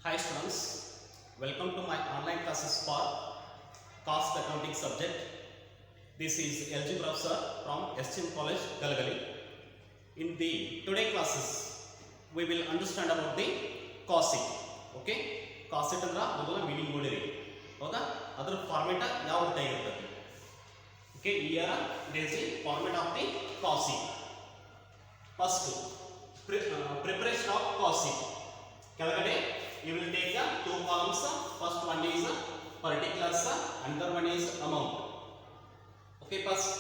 Hi students, welcome to my online classes for cost accounting subject. This is LG Professor from STM College, Galagali. In the today classes, we will understand about the cost sheet. Okay, cost sheet andra modala meaning nodiri. Hauda adar format yav ರೀತಿ ಆಗಿರುತ್ತದೆ. Okay, here there is the format of the cost sheet. First, preparation of cost sheet. ಕೆಳಗಡೆ you will take the two columns. First one is particulars, another one is amount. Okay, first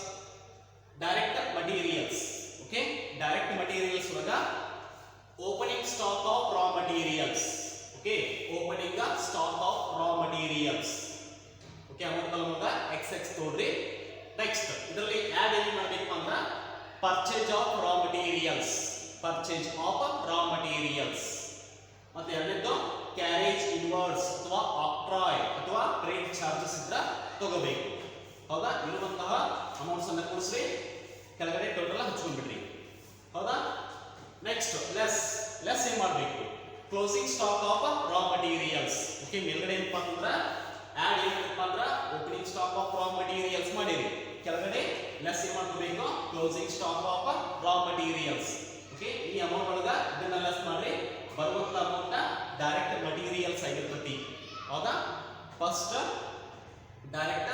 direct materials. Okay, direct materials vaga opening stock of raw materials. Okay, opening the stock of raw materials. Okay, amount column vaga xx todri. Next idralli add ಏನು ಮಾಡಬೇಕು ಅಂದ್ರೆ purchase of raw materials. Purchase of raw materials. ಮತ್ತೆ ಎರಡನೇದು carriage inverse ಅಥವಾ ಆಕ್ಟ್ರಾಯ್ ಅಥವಾ trade charges ಇದ್ರ ತಗೋಬೇಕು. ಹೌದಾ, ಇರುವಂತಹ ಅಮೌಂಟ್ಸ್ ಅನ್ನ ಕೂಡಿಸಿ ಕೆಳಗಡೆ ಟೋಟಲ್ ಹಂಚ್ಕೊಂಡ್ಬಿಡ್ರಿ. ಹೌದಾ, ನೆಕ್ಸ್ಟ್ ಲೆಸ್ ಏನ್ ಮಾಡಬೇಕು, closing stock of raw materials. Okay, ಮೇಲ್ಗಡೆ ಏನಪ್ಪಾ ಅಂತಂದ್ರೆ ಆಡ್ ಏನಪ್ಪ ಅಂದ್ರೆ opening stock of raw materials ಮಾಡಿರಿ, ಕೆಳಗಡೆ ಲೆಸ್ ಏನ್ ಮಾಡ್ಕೋಬೇಕು, closing stock of raw materials. Okay, ಈ ಅಮೌಂಟ್ ಒಳಗ ಇದನ್ನ ಲೆಸ್ ಮಾಡ್ರಿ, ಬರುವಂತ ಅಮೌಂಟ್ ಡೈರೆಕ್ಟ್ ಮಟೀರಿಯಲ್ಸ್ ಆಗಿರ್ತತಿ. ಹೌದಾ, ಫಸ್ಟ್ ಡೈರೆಕ್ಟ್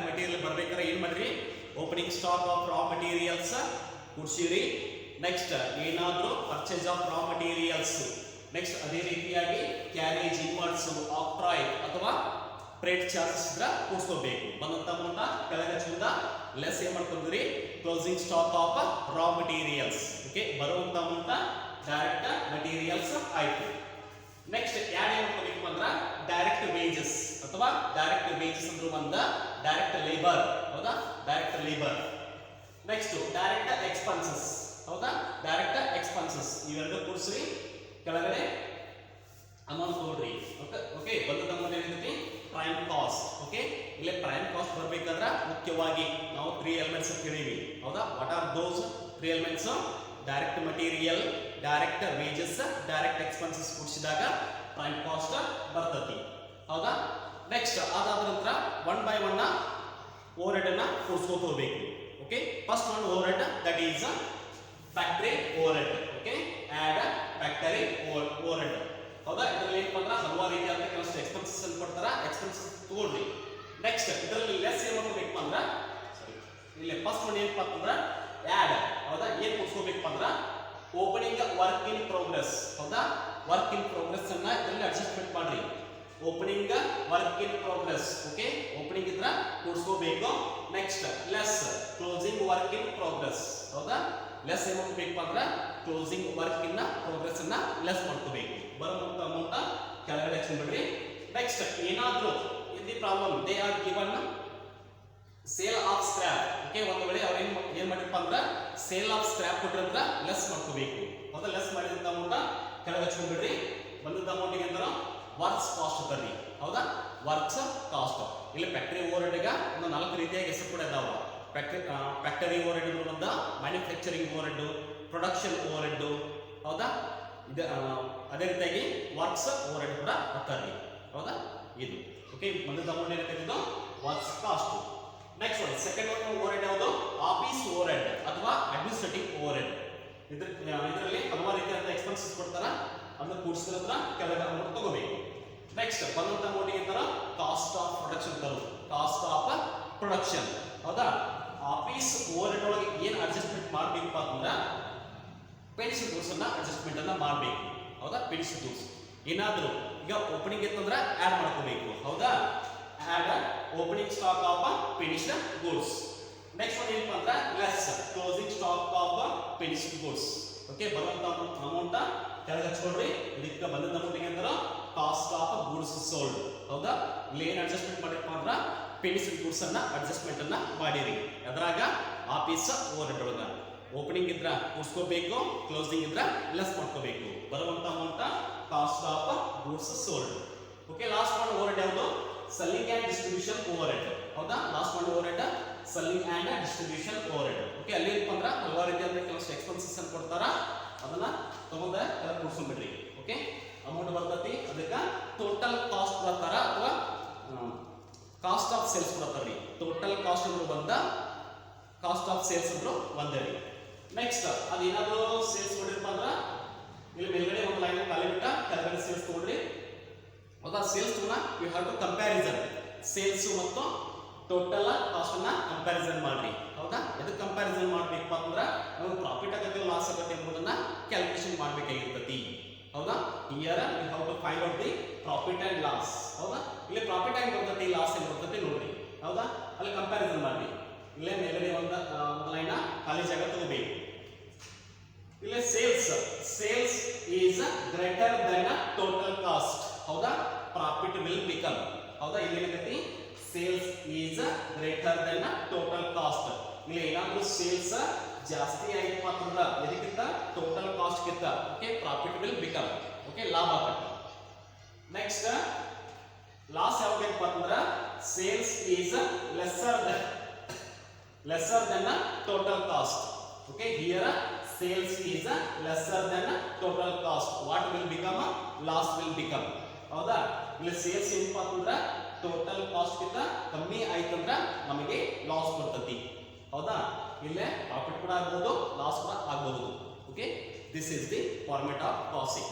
ಮಟೀರಿಯಲ್ ಬರ್ಬೇಕಾದ್ರೆ ಏನ್ ಮಾಡ್ರಿ, opening stock of raw materials ಕೂಡ್ಸಿರಿ. ನೆಕ್ಸ್ಟ್ ಏನಾದ್ರೂ purchase of raw materials. Next ಅದೇ ರೀತಿಯಾಗಿ ಕ್ಯಾರೇಜ್ ಇನ್ವರ್ಸ್, ಆಕ್ಟ್ರಾಯ್ ಅಥವಾ ಫ್ರೇಟ್ ಚಾರ್ಜಸ್ ಇದ್ರ ಕೂಡ್ಸ್ಕೋಬೇಕು. ಬಂದಂತ ಅಮೌಂಟ್ ಕೆಳಗೆ ಹಚ್ಚಿಂದ ಲೆಸ್ ಏನ್ ಮಾಡ್ಕೊಂಡ್ರಿ, closing stock of raw materials. Okay, ಬರುವಂತ ಅಮೌಂಟ್ ಡೈರೆಕ್ಟ್ ಮಟೀರಿಯಲ್ಸ್ ಆಯ್ತು. ನೆಕ್ಸ್ಟ್ ಯಾರು ಏನು ಮಾಡ್ಕೋಬೇಕು ಅಂದ್ರೆ ಡೈರೆಕ್ಟ್ ವೇಜಸ್ ಅಥವಾ ಡೈರೆಕ್ಟ್ ವೇಜಸ್ ಅಂದ್ರೆ ಒಂದು ಡೈರೆಕ್ಟ್ ಲೇಬರ್. ಹೌದಾ, direct labour. Next direct expenses. ಹೌದಾ, ಡೈರೆಕ್ಟ್ ಎಕ್ಸ್ಪೆನ್ಸಸ್ ಇವೆರಡು ಕೂಡಿಸ್ರಿ, ಕೆಳಗಡೆ ಅಮೌಂಟ್ ನೋಡ್ರಿ. ಓಕೆ, ಬಂದದ ಅಮೌಂಟ್ ಏನಿರ್ತೈತಿ, ಪ್ರೈಮ್ ಕಾಸ್ಟ್. ಓಕೆ, ಇಲ್ಲಿ ಪ್ರೈಮ್ ಕಾಸ್ಟ್ ಬರ್ಬೇಕಾದ್ರೆ ಮುಖ್ಯವಾಗಿ ನಾವು 3 ಎಲಿಮೆಂಟ್ಸ್ ಅಂತ ಹೇಳಿವಿ. ಹೌದಾ, what are those 3 elements? Direct material, direct wages, direct expenses ಕೂಡಿಸಿದಾಗ ಪ್ರೈಮ್ ಕಾಸ್ಟ್ ಬರ್ತತಿ. ಹೌದಾ, ನೆಕ್ಸ್ಟ್ ಅದಾದ ನಂತರ one by one overhead ಅನ್ನ ಕೂಡಿಸ್ಕೋತ ಹೋಗ್ಬೇಕು. Okay, first one overhead, that is factory overhead. Okay, add factory overhead. ಹೌದಾ, ಇದರಲ್ಲಿ ಏನಪ್ಪ ಅಂದ್ರೆ ಹಲವಾರು ರೀತಿಯಾದ ಕೆಲವಷ್ಟು ಎಕ್ಸ್ಪೆನ್ಸಸ್ ಅನ್ನು ಕೊಡ್ತಾರ, ಎಕ್ಸ್ಪೆನ್ಸಸ್ ತಗೊಳ್ರಿ. ನೆಕ್ಸ್ಟ್ ಇದರಲ್ಲಿ ಲೆಸ್ ಏನು ಮಾಡ್ಕೋಬೇಕು ಅಂದ್ರೆ, ಇಲ್ಲಿ ಫಸ್ಟ್ ಒನ್ ಏನಪ್ಪ ಅಂತಂದ್ರೆ ಆಡ್. ಹೌದಾ, ಏನ್ ಕೂಡಿಸ್ಕೋಬೇಕು ಅಂದ್ರೆ ಓಪನಿಂಗ್ ವರ್ಕ್ ಇನ್ ಪ್ರೋಗ್ರೆಸ್. ಹೌದಾ, ವರ್ಕ್ ಇನ್ ಪ್ರೋಗ್ರೆಸ್ ಅನ್ನ ಇದರಲ್ಲಿ ಅಡ್ಜಸ್ಟ್ಮೆಂಟ್ ಮಾಡ್ರಿ. Opening work in progress. Okay, opening ಇದ್ರ ಕೂಡಿಸ್ಕೋಬೇಕು. Next less closing work in progress. ಹೌದಾ, ಲೆಸ್ ಏನ್ ಮಾಡ್ಕೋಬೇಕು ಅಂದ್ರೆ ಕ್ಲೋಸಿಂಗ್ ವರ್ಕ್ ಇನ್ ಪ್ರೋಗ್ರೆಸ್ ಅನ್ನ ಲೆಸ್ ಮಾಡ್ಕೋಬೇಕು. ಬರುವಂತ ಅಮೌಂಟ್ ಕೆಳಗಡೆ ಹಚ್ಕೊಂಡ್ಬಿಡ್ರಿ. ನೆಕ್ಸ್ಟ್ ಏನಾದ್ರೂ ಇಲ್ಲಿ problem, they are given sale of scrap. Okay, ಒಂದು ವೇಳೆ ಅವ್ರು ಏನ್ ಮಾಡಿರಪ್ಪ ಅಂದ್ರೆ ಸೇಲ್ ಆಫ್ ಸ್ಕ್ರಾಪ್ ಕೊಟ್ಟಿರಂದ್ರ ಲೆಸ್ ಮಾಡ್ಕೋಬೇಕು. ಹೌದಾ, ಲೆಸ್ ಮಾಡಿದಂತ ಅಮೌಂಟ್ ಕೆಳಗೆ ಹಚ್ಕೊಂಡ್ಬಿಡ್ರಿ. ಬಂದಂತ ಅಮೌಂಟ್ಗೆ ಅಂದ್ರೆ ವರ್ಕ್ಸ್ ಕಾಸ್ಟ್ ಬರ್ರಿ. ಹೌದಾ, ವರ್ಕ್ಸ್ ಕಾಸ್ಟ್. ಇಲ್ಲಿ ಫ್ಯಾಕ್ಟರಿ ಓವರ್ ಹೆಡ್ಗೆ ಒಂದು 4 ರೀತಿಯಾಗಿ ಹೆಸರು ಕೂಡ ಇದಾವ. ಫ್ಯಾಕ್ಟರಿ ಓವರ್ ಹೆಡ್ ಒಂದು manufacturing over head, production over head. ಹೌದಾ, ಇದು ಅದೇ ರೀತಿಯಾಗಿ ವರ್ಕ್ಸ್ ಓವರ್ ಹೆಡ್ ಕೂಡ ಬರ್ತಾರ್ರಿ. ಹೌದಾ, ಇದು ಓಕೆ, ಬಂದಂತ ಅಮೌಂಟ್ ಏನಾಗ್ತದೆ, works cost. Next one second one overhead ಯಾವುದು, ಆಫೀಸ್ ಓವರ್ ಹೆಡ್ ಅಥವಾ ಅಡ್ಮಿನಿಸ್ಟ್ರೇಟಿವ್ ಓವರ್ ಹೆಡ್. ಇದರಲ್ಲಿ ಹಲವಾರು ರೀತಿಯಾದ ಎಕ್ಸ್ಪೆನ್ಸಸ್ ಕೊಡ್ತಾರ, ಅದನ್ನ ಕೂಡಿಸಿದ್ರ ಕೆಳಗೆ ಅಮೌಂಟ್ ತಗೋಬೇಕು. ನೆಕ್ಸ್ಟ್ ಬಂದಂತ ಅಮೌಂಟ್ ಏನಂತಾರ ಕಾಸ್ಟ್ ಆಫ್ ಪ್ರೊಡಕ್ಷನ್ ತರು, ಕಾಸ್ಟ್ ಆಫ್ ಪ್ರೊಡಕ್ಷನ್. ಹೌದಾ, ಆಫೀಸ್ ಓವರ್ ಹೆಡ್ ಒಳಗೆ ಏನ್ ಅಡ್ಜಸ್ಟ್ಮೆಂಟ್ ಮಾಡ್ಬೇಕಪ್ಪ ಅಂದ್ರೆ ಪೆನ್ಷನ್ ಗೂಡ್ಸ್ ಅನ್ನ ಅಡ್ಜಸ್ಟ್ಮೆಂಟ್ ಅನ್ನ ಮಾಡಬೇಕು. ಹೌದಾ, ಪೆನ್ಷನ್ ಗೂಡ್ಸ್ ಏನಾದ್ರು ಈಗ ಓಪನಿಂಗ್ ಇತ್ತಂದ್ರೆ ಆಡ್ ಮಾಡ್ಕೋಬೇಕು. ಹೌದಾ, add opening stock of finished goods. Next one ಏನಪ್ಪ ಅಂದ್ರೆ less closing stock of finished goods. Okay, ಬರುವಂತ ಅಮೌಂಟ್ ಕೆಳಗೆ ಹಚ್ಕೊಳ್ರಿ. ಇದಕ್ಕೆ ಬಂದಂತ ಅಮೌಂಟ್ ಅಂದ್ರೆ ಕಾಸ್ಟ್ ಆಫ್ ಗೂಡ್ಸ್ ಸೋಲ್ಡ್. ಹೌದಾ, ಇಲ್ಲಿ ಏನ್ ಅಡ್ಜಸ್ಟ್ಮೆಂಟ್ ಮಾಡಿರಪ್ಪ ಅಂದ್ರೆ ಫಿನಿಶ್ಡ್ ಗೂಡ್ಸ್ ಅನ್ನ ಅಡ್ಜಸ್ಟ್ಮೆಂಟ್ ಅನ್ನ ಮಾಡಿರಿ. ಅದ್ರಾಗ ಆಫೀಸ್ ಓವರ್ ಹೆಡ್ ಒಳಗ ಓಪನಿಂಗ್ ಇದ್ರ ಕೂಡಿಸ್ಕೋಬೇಕು, ಕ್ಲೋಸಿಂಗ್ ಇದ್ರ ಲೆಸ್ ಮಾಡ್ಕೋಬೇಕು. ಬರುವಂತ amount cost of goods sold. Okay, last one overhead ಯಾವುದು, selling and distribution overhead. ಹೌದಾ, last one overhead selling and distribution overhead. Okay, ಅಲ್ಲಿ ಏನಪ್ಪ ಅಂದ್ರೆ ಹಲವಾರು ರೀತಿಯಾದ ಕೆಲವಷ್ಟು ಎಕ್ಸ್ಪೆನ್ಸಸ್ ಅನ್ನು ಕೊಡ್ತಾರ, ಅದನ್ನ ತಗೊಂಡ ಕೂಡಿಸ್ಕೊಂಡ್ಬಿಡ್ರಿ. ಓಕೆ, ಅಮೌಂಟ್ ಬರ್ತತಿ ಅದಕ್ಕೆ ಟೋಟಲ್ ಕಾಸ್ಟ್ ಬರ್ತಾರ ಅಥವಾ ಕಾಸ್ಟ್ ಆಫ್ ಸೇಲ್ಸ್ ಬರ್ತಾರ್ರಿ. ಟೋಟಲ್ ಕಾಸ್ಟ್ ಅಂದ್ರು ಬಂದ, ಕಾಸ್ಟ್ ಆಫ್ ಸೇಲ್ಸ್ ಅಂದ್ರು ಒಂದೇ ರೀ. ನೆಕ್ಸ್ಟ್ ಅದೇನಾದ್ರು ಸೇಲ್ಸ್ ಕೊಡಿರಪ್ಪ ಅಂದ್ರ ಇಲ್ಲಿ ಮೇಲ್ಗಡೆ ಒಂದು ಲೈನ್ ಖಾಲಿ ಬಿಟ್ಟ ಕೆಳಗಡೆ ಸೇಲ್ಸ್ ತಗೊಳ್ರಿ. ಹೌದಾ, sales you have to comparison sales ಮತ್ತು ಟೋಟಲ್ ಕಾಸ್ಟ್ ಅನ್ನ ಕಂಪ್ಯಾರಿಸನ್ ಮಾಡ್ರಿ. ಹೌದಾ, ಇದಕ್ಕೆ ಕಂಪ್ಯಾರಿಸನ್ ಮಾಡ್ಬೇಕಪ್ಪ ಅಂದ್ರ ನಾವು ಪ್ರಾಫಿಟ್ ಆಗತ್ತೆ ಲಾಸ್ ಆಗತ್ತೆ ಎಂಬುದನ್ನ ಕ್ಯಾಲ್ಕುಲೇಷನ್ ಮಾಡ್ಬೇಕಾಗಿರ್ತತಿ. ಹೌದಾ, here you have to find out the profit and loss. ಹೌದಾ, ಇಲ್ಲಿ ಪ್ರಾಫಿಟ್ ಆಗಿ ಬರ್ತತಿ, ಲಾಸ್ ಏನ್ ಬರ್ತತಿ ನೋಡ್ರಿ. ಹೌದಾ, ಅಲ್ಲಿ ಕಂಪ್ಯಾರಿಸನ್ ಮಾಡ್ರಿ. ಇಲ್ಲೇ ಮೇಲ್ಗಡೆ ಒಂದು ಲೈನ್ ಖಾಲಿ ಜಾಗ ತಗೋಬೇಕು. ಇಲ್ಲೇ sales is greater than total cost. ಹೌದಾ, ಪ್ರಾಫಿಟ್ ವಿಲ್ ಬಿಕಮ್. ಹೌದಾ, ಇಲ್ಲಿ ಏನೈತಿ sales is greater than total cost. ಇಲ್ಲಿ ಏನಾದ್ರೂ ಸೇಲ್ಸ್ ಜಾಸ್ತಿ ಆಯ್ತಪ್ಪ ಅಂತಂದ್ರ ಎದಕ್ಕಿಂತ ಟೋಟಲ್ ಕಾಸ್ಟ್ ಗಿಂತ okay profit will become. Okay, ಲಾಭ ಆಗತ್ತೆ. ನೆಕ್ಸ್ಟ್ ಲಾಸ್ ಯಾವಾಗಪ್ಪ ಅಂತಂದ್ರ sales is lesser than total cost. Okay, here sales is lesser than total cost. What will become? Loss will become. ಹೌದಾ, ಇಲ್ಲಿ ಸೇಲ್ಸ್ ಏನಪ್ಪಾ ಅಂತಂದ್ರ ಟೋಟಲ್ ಕಾಸ್ಟ್ ಗಿಂತ ಕಮ್ಮಿ ಆಯ್ತಂದ್ರ ನಮಗೆ ಲಾಸ್ ಬರ್ತತಿ. ಹೌದಾ, ಇಲ್ಲೇ ಪ್ರಾಫಿಟ್ ಕೂಡ ಆಗ್ಬಹುದು, ಲಾಸ್ ಕೂಡ ಆಗಬಹುದು. Okay, this is the format of casting.